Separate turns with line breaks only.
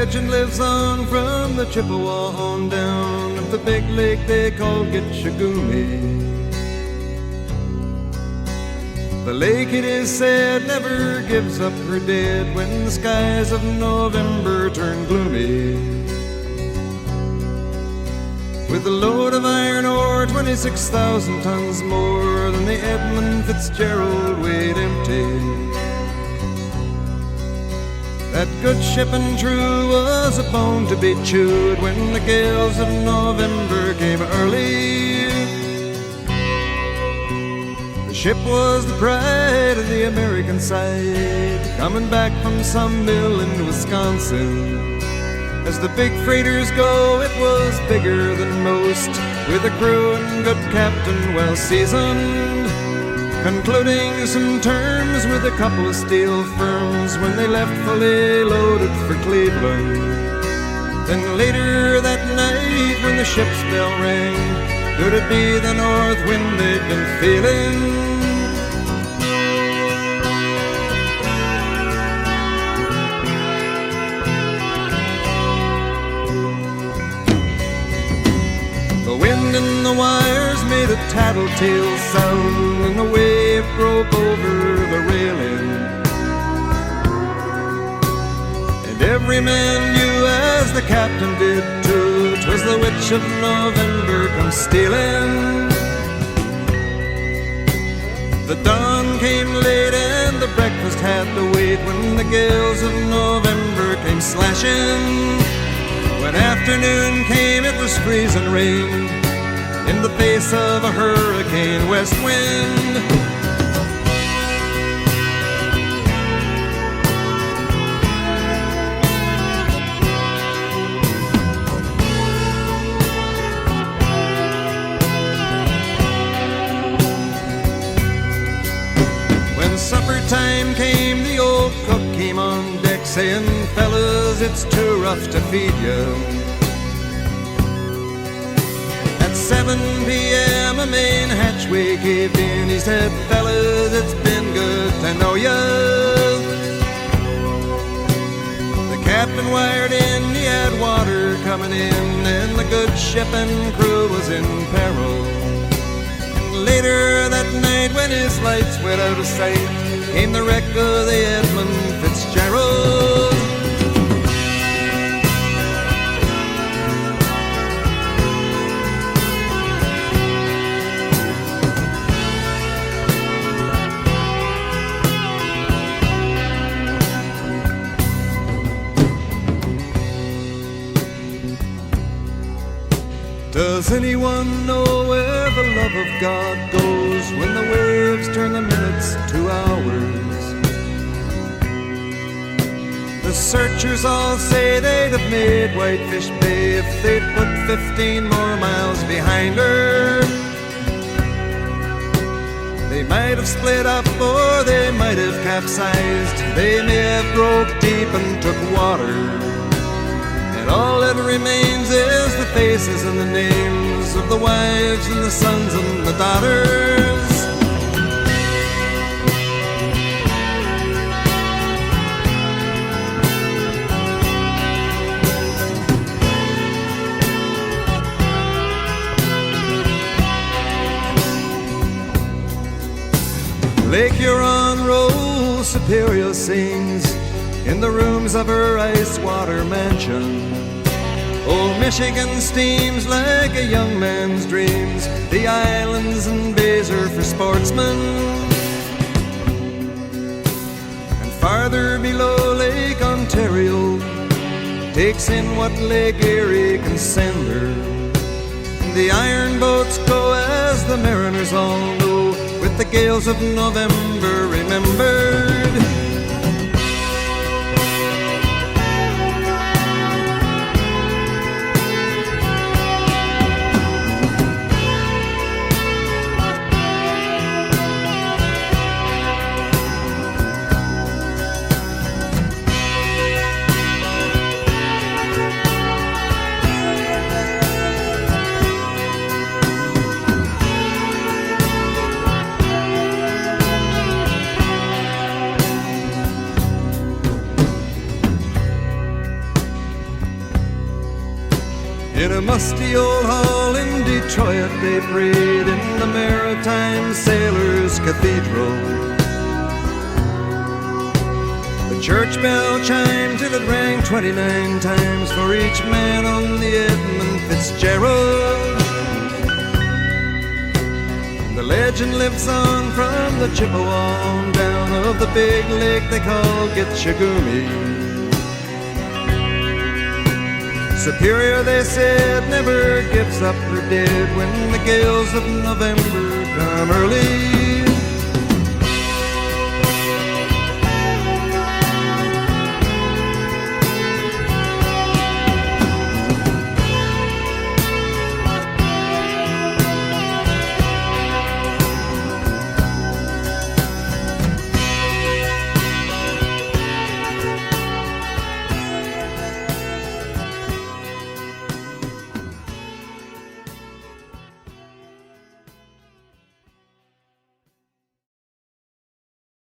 legend lives on from the Chippewa on down of the big lake they call Gitchagumi. The lake, it is said, never gives up her dead when the skies of November turn gloomy. With a load of iron ore, 26,000 tons more than the Edmund Fitzgerald weighed empty. That good ship and true was a bone to be chewed when the gales of November came early. The ship was the pride of the American side, coming back from some mill in Wisconsin. As the big freighters go, it was bigger than most, with a crew and good captain well seasoned, concluding some terms with a couple of steel firms when they left fully loaded for Cleveland. Then later that night when the ship's bell rang, could it be the north wind they'd been feeling? The wind in the wires made a tattletale sound, and the wave broke over the railing. And every man knew, as the captain did too, 'twas the witch of November come stealing. The dawn came late and the breakfast had to wait when the gales of November came slashing. When afternoon came, it was freezing rain in the face of a hurricane west wind. When supper time came, the old cook came on deck saying, "Fellas, it's too rough to feed you." At 7 p.m. a main hatchway caved in. He said, "Fellas, it's been good to know ya." The captain wired in, he had water coming in, and the good ship and crew was in peril. And later that night, when his lights went out of sight, came the wreck of the Edmund Fitzgerald. Does anyone know where the love of God goes when the waves turn the minutes to hours? The searchers all say they'd have made Whitefish Bay if they'd put 15 more miles behind her. They might have split up or they might have capsized. They may have broke deep and took water. All that remains is the faces and the names of the wives and the sons and the daughters. Lake Huron rolls, Superior sings in the rooms of her ice-water mansion. Old Michigan steams like a young man's dreams. The islands and bays are for sportsmen. And farther below, Lake Ontario takes in what Lake Erie can send her. And the iron boats go, as the mariners all know, with the gales of November remembered. In a musty old hall in Detroit they prayed in the Maritime Sailors' Cathedral. The church bell chimed till it rang 29 times for each man on the Edmund Fitzgerald. The legend lives on from the Chippewa on down of the big lake they call Gitchagumi. Superior, they said, never gives up her dead when the gales of November come early.